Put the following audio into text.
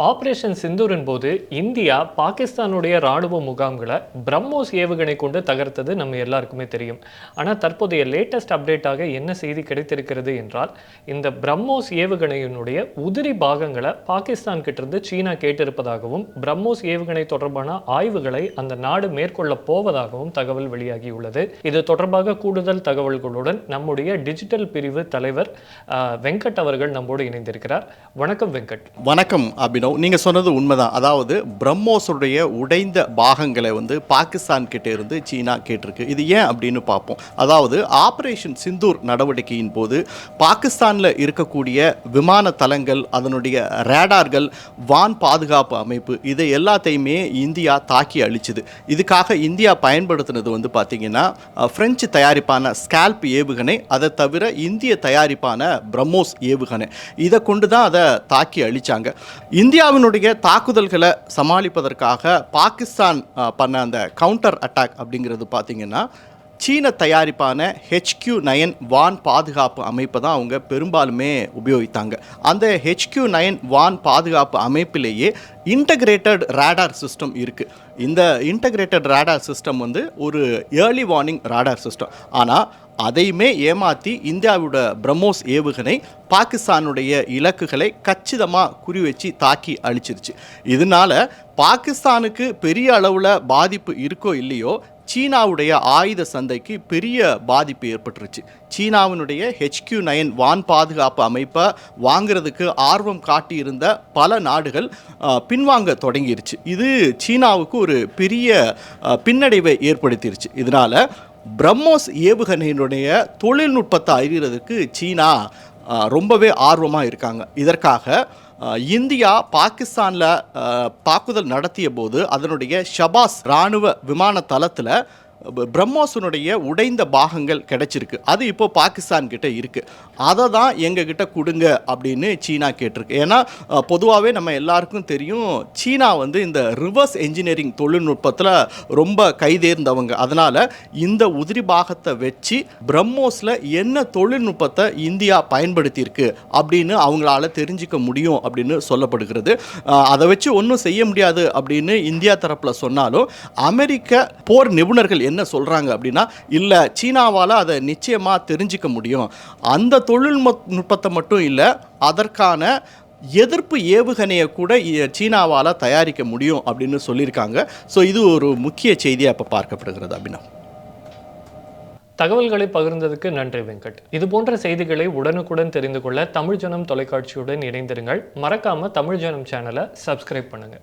Operation சிந்தூரின் போது India பாகிஸ்தானுடைய ராணுவ முகாம்களை பிரம்மோஸ் ஏவுகணை கொண்டு தகர்த்தது நம்ம எல்லாருக்குமே தெரியும். ஆனால் தற்போதைய லேட்டஸ்ட் அப்டேட்டாக என்ன செய்தி கிடைத்திருக்கிறது என்றால், இந்த பிரம்மோஸ் ஏவுகணையினுடைய உதிரி பாகங்களை பாகிஸ்தான் கிட்டிருந்து சீனா கேட்டிருப்பதாகவும், பிரம்மோஸ் ஏவுகணை தொடர்பான ஆய்வுகளை அந்த நாடு மேற்கொள்ள போவதாகவும் தகவல் வெளியாகியுள்ளது. இது தொடர்பாக கூடுதல் தகவல்களுடன் நம்முடைய டிஜிட்டல் பிரிவு தலைவர் வெங்கட் அவர்கள் நம்மோடு இணைந்திருக்கிறார். வணக்கம் வெங்கட். வணக்கம் அபினவ். நீங்கள் சொன்னது உண்மைதான். அதாவது பிரம்மோஸுடைய உடைந்த பாகங்களை பாகிஸ்தான் கிட்டே இருந்து சீனா கேட்டிருக்கு. இது ஏன் அப்படின்னு பார்ப்போம். அதாவது ஆபரேஷன் சிந்தூர் நடவடிக்கையின் போது பாகிஸ்தானில் இருக்கக்கூடிய விமான தளங்கள், அதனுடைய ரேடார்கள், வான் பாதுகாப்பு அமைப்பு, இதை எல்லாத்தையுமே இந்தியா தாக்கி அழிச்சுது. இதுக்காக இந்தியா பயன்படுத்தினது பார்த்தீங்கன்னா பிரெஞ்சு தயாரிப்பான ஸ்கால்ப் ஏவுகணை, அதை தவிர இந்திய தயாரிப்பான பிரம்மோஸ் ஏவுகணை. இதை கொண்டு தான் அதை தாக்கி அழிச்சாங்க. இந்தியாவினுடைய தாக்குதல்களை சமாளிப்பதற்காக பாகிஸ்தான் பண்ண அந்த கவுண்டர் அட்டாக் அப்படிங்கிறது பார்த்தீங்கன்னா சீன தயாரிப்பான HQ-9 வான் பாதுகாப்பு அமைப்பை தான் அவங்க பெரும்பாலுமே உபயோகித்தாங்க. அந்த HQ-9 வான் பாதுகாப்பு அமைப்பிலேயே இன்டகிரேட்டட் ரேடார் சிஸ்டம் இருக்குது. இந்த இன்டகிரேட்டட் ரேடார் சிஸ்டம் ஒரு ஏர்லி வார்னிங் ரேடார் சிஸ்டம். ஆனால் அதையுமே ஏமாற்றி இந்தியாவோட பிரம்மோஸ் ஏவுகணை பாகிஸ்தானுடைய இலக்குகளை கச்சிதமாக குறிவச்சு தாக்கி அழிச்சிருச்சு. இதனால பாகிஸ்தானுக்கு பெரிய அளவில் பாதிப்பு இருக்கோ இல்லையோ, சீனாவுடைய ஆயுத சந்தைக்கு பெரிய பாதிப்பு ஏற்பட்டுருச்சு. சீனாவினுடைய HQ-9 வான் பாதுகாப்பு அமைப்பை வாங்கிறதுக்கு ஆர்வம் காட்டியிருந்த பல நாடுகள் பின்வாங்க தொடங்கிருச்சு. இது சீனாவுக்கு ஒரு பெரிய பின்னடைவை ஏற்படுத்திருச்சு. இதனால் பிரம்மோஸ் ஏவுகணையினுடைய தொழில்நுட்பத்தை அறிகிறதுக்கு சீனா ரொம்பவே ஆர்வமாக இருக்காங்க. இதற்காக இந்தியா பாகிஸ்தானில் தாக்குதல் நடத்திய போது அதனுடைய ஷபாஸ் இராணுவ விமான தளத்தில் பிரம்மோஸனுடைய உடைந்த பாகங்கள் கிடைச்சிருக்கு. அது இப்போ பாகிஸ்தான் கிட்ட இருக்குது. அதை தான் எங்ககிட்ட கொடுங்க அப்படின்னு சீனா கேட்டிருக்கு. ஏன்னா பொதுவாகவே நம்ம எல்லாருக்கும் தெரியும், சீனா இந்த ரிவர்ஸ் என்ஜினியரிங் தொழில்நுட்பத்தில் ரொம்ப கைதேர்ந்தவங்க. அதனால் இந்த உதிரி பாகத்தை வச்சு பிரம்மோஸில் என்ன தொழில்நுட்பத்தை இந்தியா பயன்படுத்தியிருக்கு அப்படின்னு அவங்களால தெரிஞ்சிக்க முடியும் அப்படின்னு சொல்லப்படுகிறது. அதை வச்சு ஒன்றும் செய்ய முடியாது அப்படின்னு இந்தியா தரப்பில் சொன்னாலும், அமெரிக்க போர் நிபுணர்கள் என்ன சொல்றாங்க அப்படின்னா, இல்ல சீனாவால அதை நிச்சயமா தெரிஞ்சிக்க முடியும். அந்த தொழில்நுட்பத்தை மட்டும் இல்ல, அதற்கான எதிர்ப்பு ஏவுகணையை கூட சீனாவால தயாரிக்க முடியும் அப்படின்னு சொல்லியிருக்காங்க. ஸோ இது ஒரு முக்கிய செய்தியாக இப்போ பார்க்கப்படுகிறது. அப்படின்னா தகவல்களை பகிர்ந்ததுக்கு நன்றி வெங்கட். இது போன்ற செய்திகளை உடனுக்குடன் தெரிந்து கொள்ள தமிழ் ஜனம் தொலைக்காட்சியுடன் இணைந்திருங்கள். மறக்காம தமிழ் ஜனம் சேனலை சப்ஸ்கிரைப் பண்ணுங்க.